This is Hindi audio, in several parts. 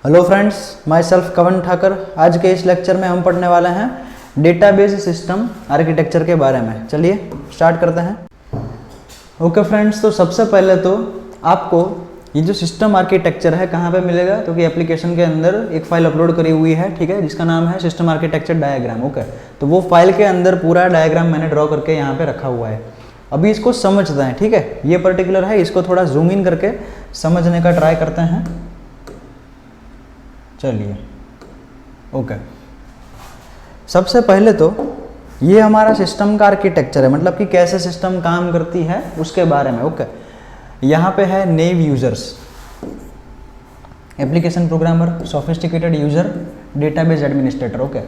हेलो फ्रेंड्स, माई सेल्फ कवन ठाकर। आज के इस लेक्चर में हम पढ़ने वाले हैं डेटाबेस सिस्टम आर्किटेक्चर के बारे में। चलिए स्टार्ट करते हैं। ओके फ्रेंड्स, तो सबसे पहले तो आपको ये जो सिस्टम आर्किटेक्चर है कहाँ पे मिलेगा, तो कि एप्लीकेशन के अंदर एक फाइल अपलोड करी हुई है, ठीक है, जिसका नाम है सिस्टम आर्किटेक्चर डायग्राम। ओके, तो वो फाइल के अंदर पूरा डायग्राम मैंने ड्रॉ करके यहाँ पे रखा हुआ है। अभी इसको समझते हैं, ठीक है। ये पर्टिकुलर है, इसको थोड़ा जूम इन करके समझने का ट्राई करते हैं। चलिए ओके, सबसे पहले तो ये हमारा सिस्टम का आर्किटेक्चर है, मतलब कि कैसे सिस्टम काम करती है उसके बारे में। ओके, यहाँ पे है naive users, application programmer, sophisticated user, database administrator. Okay,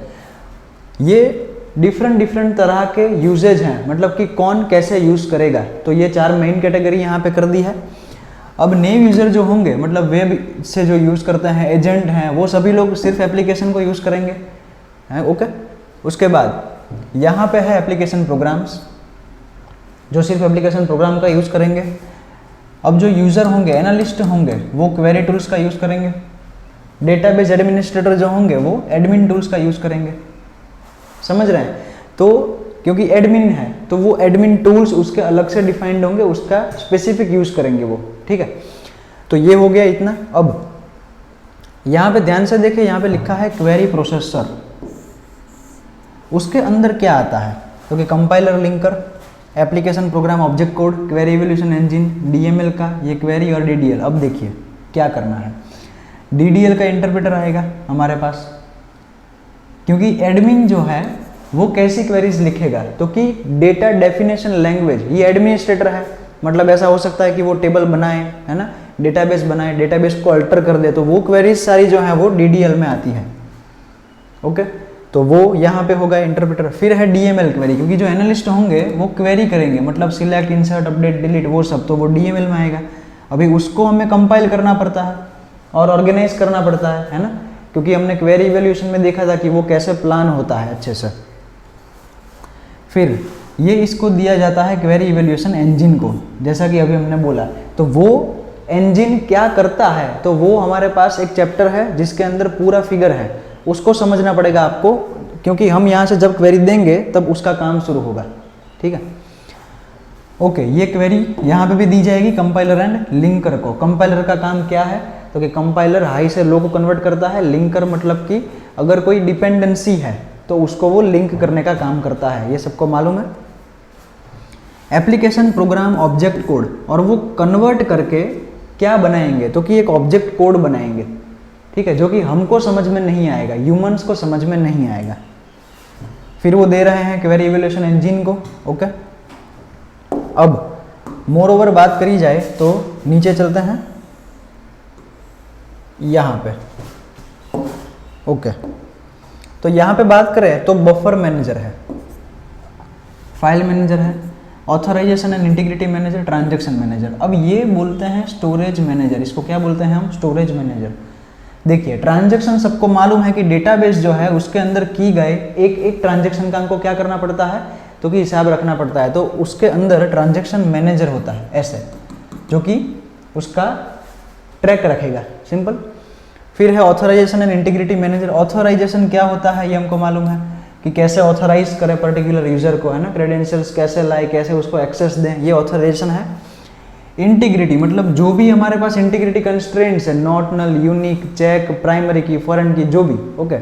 ये डिफरेंट तरह के यूजेज हैं, मतलब कि कौन कैसे यूज़ करेगा। तो ये चार मेन कैटेगरी यहाँ पे कर दी है। अब नेव यूज़र जो होंगे, मतलब वेब से जो यूज़ करते हैं, एजेंट हैं, वो सभी लोग सिर्फ एप्लीकेशन को यूज़ करेंगे हैं। ओके, उसके बाद यहाँ पे है एप्लीकेशन प्रोग्राम्स, जो सिर्फ एप्लीकेशन प्रोग्राम का यूज़ करेंगे। अब जो यूज़र होंगे, एनालिस्ट होंगे, वो क्वेरी टूल्स का यूज़ करेंगे। डेटाबेस एडमिनिस्ट्रेटर जो होंगे वो एडमिन टूल्स का यूज़ करेंगे। समझ रहे हैं? तो क्योंकि एडमिन है तो वो एडमिन टूल्स उसके अलग से डिफाइंड होंगे, उसका स्पेसिफिक यूज़ करेंगे वो, ठीक है। तो ये हो गया इतना। अब यहाँ पे ध्यान से देखिए, यहाँ पे लिखा है क्वेरी प्रोसेसर। उसके अंदर क्या आता है, क्योंकि compiler, linker, application program object code, query evaluation engine, DML का ये क्वेरी और डीडीएल। अब देखिए क्या करना है। डीडीएल का इंटरप्रेटर आएगा हमारे पास, क्योंकि एडमिन जो है वो कैसी क्वेरीज लिखेगा, तो कि डेटा डेफिनेशन लैंग्वेज, ये एडमिनिस्ट्रेटर है, मतलब ऐसा हो सकता है कि वो टेबल बनाए, है ना, डेटाबेस बनाए, डेटाबेस को अल्टर कर दे, तो वो क्वेरीज सारी जो है वो डीडीएल में आती है। ओके, तो वो यहाँ पे होगा इंटरप्रेटर। फिर है डीएमएल क्वेरी, क्योंकि जो एनालिस्ट होंगे वो क्वेरी करेंगे, मतलब सिलेक्ट, इंसर्ट, अपडेट, डिलीट, वो सब, तो वो डीएमएल में आएगा। अभी उसको हमें कंपाइल करना पड़ता है और ऑर्गेनाइज करना पड़ता है ना, क्योंकि हमने क्वेरी इवैल्यूएशन में देखा था कि वो कैसे प्लान होता है अच्छे से। फिर ये इसको दिया जाता है क्वेरी इवैल्यूएशन इंजन को, जैसा कि अभी हमने बोला। तो वो इंजन क्या करता है, तो वो हमारे पास एक चैप्टर है जिसके अंदर पूरा फिगर है, उसको समझना पड़ेगा आपको, क्योंकि हम यहाँ से जब क्वेरी देंगे तब उसका काम शुरू होगा, ठीक है। ओके, ये क्वेरी यहाँ पे भी दी जाएगी कंपाइलर एंड लिंकर को। कंपाइलर का काम क्या है, तो कि कंपाइलर हाई से लो को कन्वर्ट करता है। लिंकर मतलब कि अगर कोई डिपेंडेंसी है तो उसको वो लिंक करने का काम करता है, ये सबको मालूम है। एप्लीकेशन प्रोग्राम ऑब्जेक्ट कोड, और वो कन्वर्ट करके क्या बनाएंगे, तो कि एक ऑब्जेक्ट कोड बनाएंगे, ठीक है, जो कि हमको समझ में नहीं आएगा, ह्यूमंस को समझ में नहीं आएगा। फिर वो दे रहे हैं क्वेरी इवैल्यूएशन इंजन को। ओके, अब मोर ओवर बात करी जाए तो नीचे चलते हैं यहाँ पे। ओके, तो यहाँ पे बात करें तो बफर मैनेजर है, फाइल मैनेजर है, authorisation and integrity manager, transaction manager. अब ये बोलते हैं स्टोरेज मैनेजर, इसको क्या बोलते हैं हम, स्टोरेज मैनेजर। देखिए, ट्रांजैक्शन सबको मालूम है कि डेटाबेस जो है उसके अंदर की गए एक एक ट्रांजैक्शन का हमको क्या करना पड़ता है, तो कि हिसाब रखना पड़ता है। तो उसके अंदर ट्रांजैक्शन मैनेजर होता है ऐसे, जो कि उसका ट्रैक रखेगा, सिंपल। फिर है authorisation and integrity manager. Authorisation क्या होता है ये हमको मालूम है, कि कैसे ऑथराइज करें पर्टिकुलर यूजर को, है ना, क्रेडेंशियल्स कैसे लाए, कैसे उसको एक्सेस दें, ये ऑथराइजेशन है। इंटीग्रिटी मतलब जो भी हमारे पास इंटीग्रिटी कंस्ट्रेंट्स है, not, null, unique, check, primary key, foreign key, जो भी, ओके,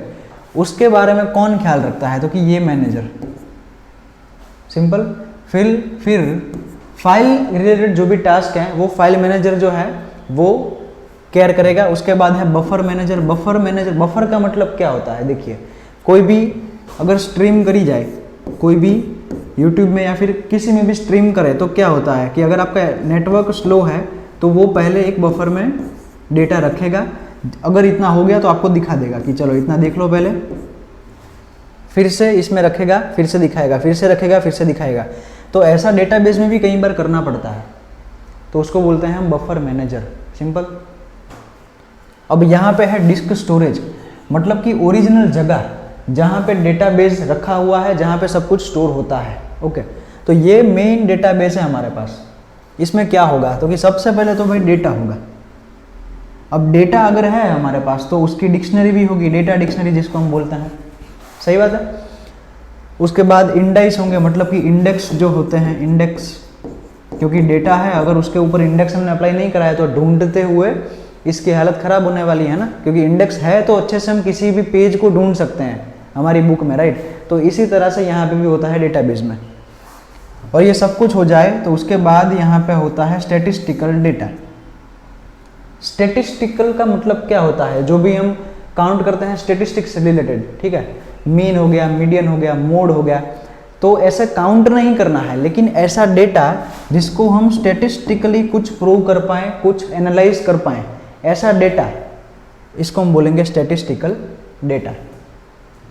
उसके बारे में कौन ख्याल रखता है, तो कि ये मैनेजर, सिंपल। फिर फाइल रिलेटेड जो भी टास्क हैं वो फाइल मैनेजर जो है वो केयर करेगा। उसके बाद है बफर मैनेजर। बफर का मतलब क्या होता है, देखिए, कोई भी अगर स्ट्रीम करी जाए, कोई भी यूट्यूब में या फिर किसी में भी स्ट्रीम करे, तो क्या होता है कि अगर आपका नेटवर्क स्लो है तो वो पहले एक बफर में डेटा रखेगा। अगर इतना हो गया तो आपको दिखा देगा कि चलो इतना देख लो पहले, फिर से इसमें रखेगा, फिर से दिखाएगा, फिर से रखेगा, फिर से दिखाएगा। तो ऐसा डेटाबेस में भी कई बार करना पड़ता है, तो उसको बोलते हैं हम बफर मैनेजर, सिंपल। अब यहाँ पे है डिस्क स्टोरेज, मतलब कि ओरिजिनल जगह जहाँ पे डेटाबेस रखा हुआ है, जहाँ पे सब कुछ स्टोर होता है। ओके, तो ये मेन डेटाबेस है हमारे पास। इसमें क्या होगा, तो कि सबसे पहले तो भाई डेटा होगा। अब डेटा अगर है हमारे पास तो उसकी डिक्शनरी भी होगी, डेटा डिक्शनरी जिसको हम बोलते हैं, सही बात है। उसके बाद इंडेक्स होंगे, मतलब कि इंडेक्स जो होते हैं, इंडेक्स, क्योंकि डेटा है अगर उसके ऊपर इंडेक्स हमने अप्लाई नहीं कराया तो ढूंढते हुए इसकी हालत ख़राब होने वाली है ना, क्योंकि इंडेक्स है तो अच्छे से हम किसी भी पेज को ढूंढ सकते हैं हमारी बुक में, राइट। तो इसी तरह से यहाँ पे भी होता है डेटाबेस में। और ये सब कुछ हो जाए तो उसके बाद यहाँ पे होता है स्टैटिस्टिकल डेटा। स्टैटिस्टिकल का मतलब क्या होता है, जो भी हम काउंट करते हैं स्टैटिस्टिक्स से रिलेटेड, ठीक है, मीन हो गया, मीडियन हो गया, मोड हो गया, तो ऐसे काउंट नहीं करना है, लेकिन ऐसा डेटा जिसको हम स्टैटिस्टिकली कुछ प्रूव कर पाएँ, कुछ एनालाइज कर पाएँ, ऐसा डेटा, इसको हम बोलेंगे स्टैटिस्टिकल डेटा,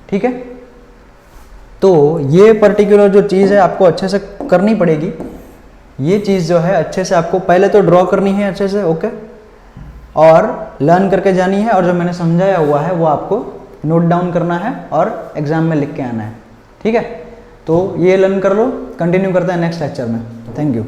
ठीक है। तो ये पर्टिकुलर जो चीज़ है आपको अच्छे से करनी पड़ेगी, ये चीज़ जो है अच्छे से आपको पहले तो ड्रॉ करनी है अच्छे से, ओके, और लर्न करके जानी है, और जो मैंने समझाया हुआ है वो आपको नोट डाउन करना है और एग्जाम में लिख के आना है, ठीक है। तो ये लर्न कर लो, कंटिन्यू करते हैं नेक्स्ट लेक्चर में। Thank you.